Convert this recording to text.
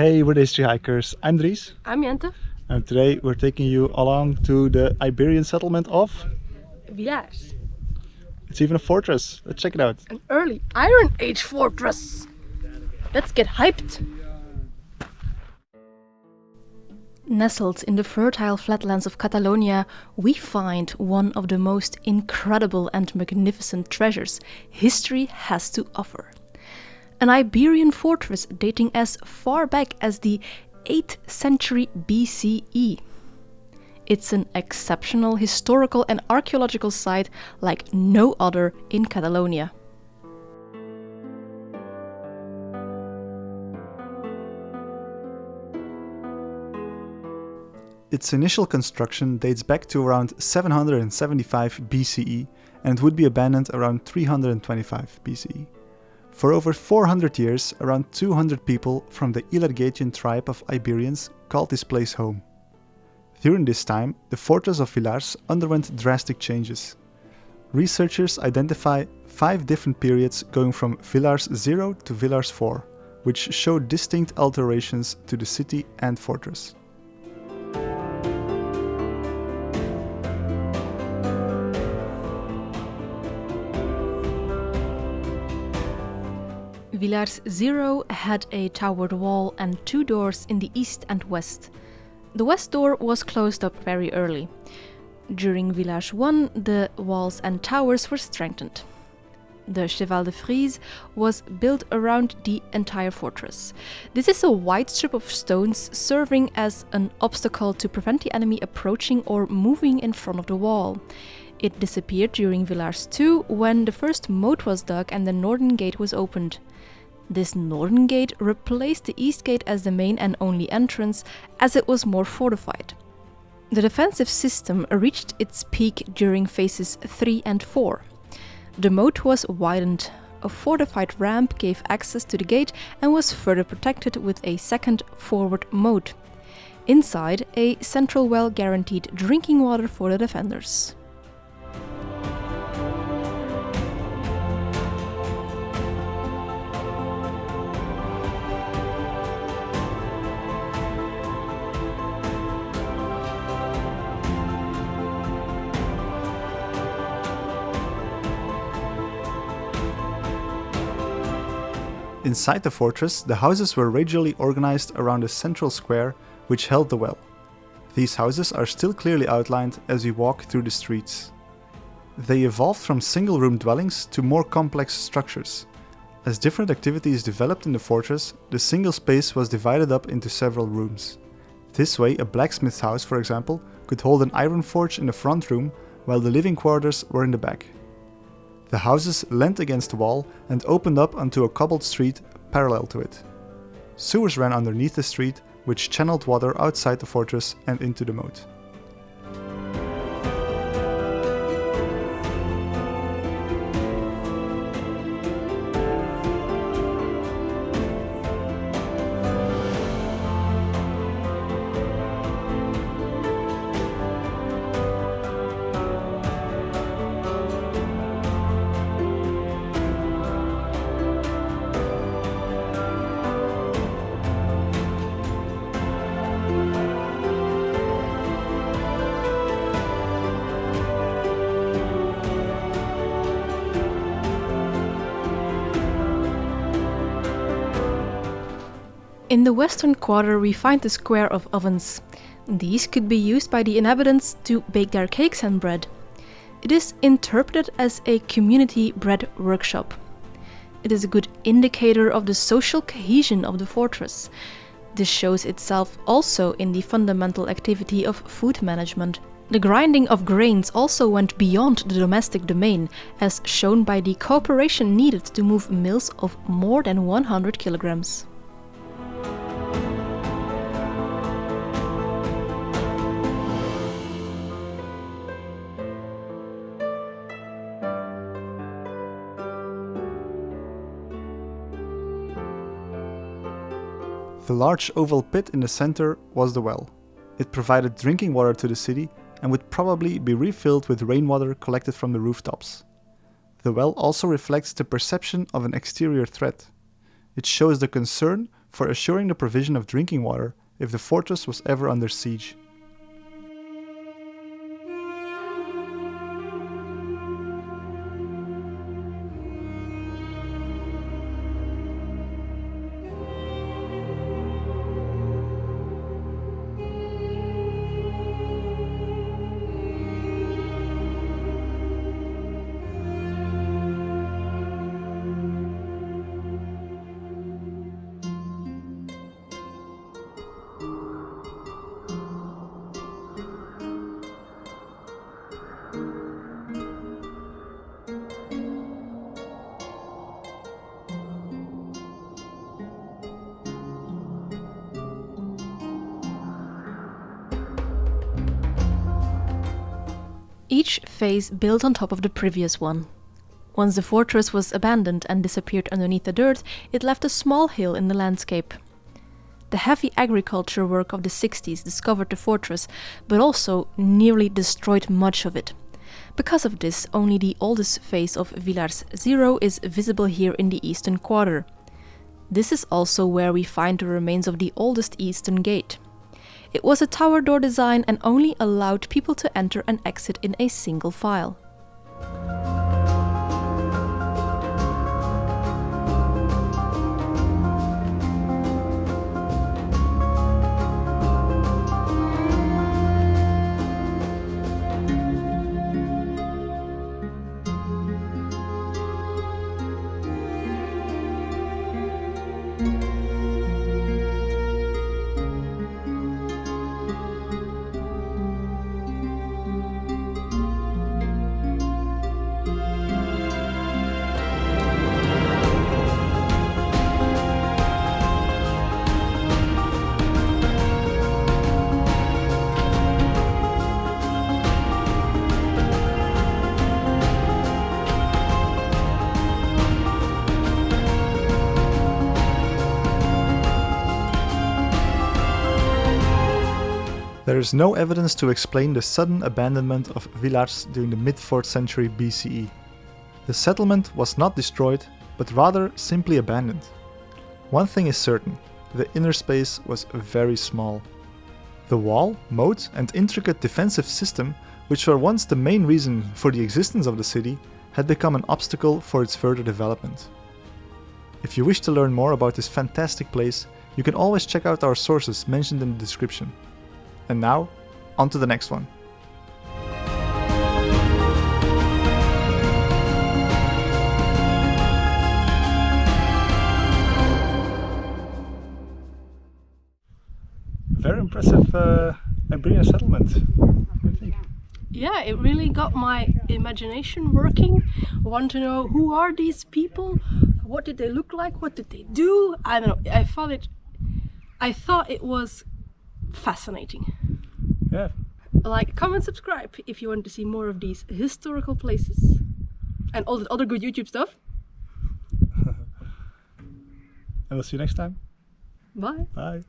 Hey, we're the History Hikers. I'm Dries, I'm Jente. and today we're taking you along to the Iberian settlement of. Villars, It's even a fortress. Let's check it out. an early Iron Age fortress. Let's get hyped. Nestled in the fertile flatlands of Catalonia, we find one of the most incredible and magnificent treasures history has to offer. An Iberian fortress dating as far back as the 8th century BCE. It's an exceptional historical and archaeological site like no other in Catalonia. Its initial construction dates back to around 775 BCE and would be abandoned around 325 BCE. For over 400 years, around 200 people from the Ilergetian tribe of Iberians called this place home. During this time, the fortress of Villars underwent drastic changes. Researchers identify 5 different periods going from Villars 0 to Villars 4, which show distinct alterations to the city and fortress. Villars 0 had a towered wall and 2 doors in the east and west. The west door was closed up very early. During Villars 1, the walls and towers were strengthened. The Cheval de Frise was built around the entire fortress. This is a wide strip of stones serving as an obstacle to prevent the enemy approaching or moving in front of the wall. It disappeared during Villars 2 when the first moat was dug and the northern gate was opened. This northern gate replaced the east gate as the main and only entrance, as it was more fortified. The defensive system reached its peak during phases 3 and 4. The moat was widened. A fortified ramp gave access to the gate and was further protected with a second forward moat. Inside, a central well guaranteed drinking water for the defenders. Inside the fortress, the houses were radially organized around a central square which held the well. These houses are still clearly outlined as we walk through the streets. They evolved from single-room dwellings to more complex structures. As different activities developed in the fortress, the single space was divided up into several rooms. This way, a blacksmith's house, for example, could hold an iron forge in the front room, while the living quarters were in the back. The houses leant against the wall and opened up onto a cobbled street parallel to it. Sewers ran underneath the street, which channeled water outside the fortress and into the moat. In the western quarter we find the square of ovens. These could be used by the inhabitants to bake their cakes and bread. It is interpreted as a community bread workshop. It is a good indicator of the social cohesion of the fortress. This shows itself also in the fundamental activity of food management. The grinding of grains also went beyond the domestic domain, as shown by the cooperation needed to move mills of more than 100 kilograms. The large oval pit in the center was the well. It provided drinking water to the city and would probably be refilled with rainwater collected from the rooftops. The well also reflects the perception of an exterior threat. It shows the concern for assuring the provision of drinking water if the fortress was ever under siege. Each phase built on top of the previous one. Once the fortress was abandoned and disappeared underneath the dirt, it left a small hill in the landscape. The heavy agriculture work of the 60s discovered the fortress, but also nearly destroyed much of it. Because of this, only the oldest phase of Villars 0 is visible here in the eastern quarter. This is also where we find the remains of the oldest eastern gate. It was a tower door design and only allowed people to enter and exit in a single file. There is no evidence to explain the sudden abandonment of Villars during the mid-4th century BCE. The settlement was not destroyed, but rather simply abandoned. One thing is certain, the inner space was very small. The wall, moat and intricate defensive system, which were once the main reason for the existence of the city, had become an obstacle for its further development. If you wish to learn more about this fantastic place, you can always check out our sources mentioned in the description. And now, on to the next one. Very impressive Iberian settlement, I think. Yeah, it really got my imagination working. I want to know, who are these people? What did they look like? What did they do? I don't know. I thought it was fascinating. Yeah. Like, comment, subscribe if you want to see more of these historical places and all the other good YouTube stuff. And we'll see you next time. Bye. Bye.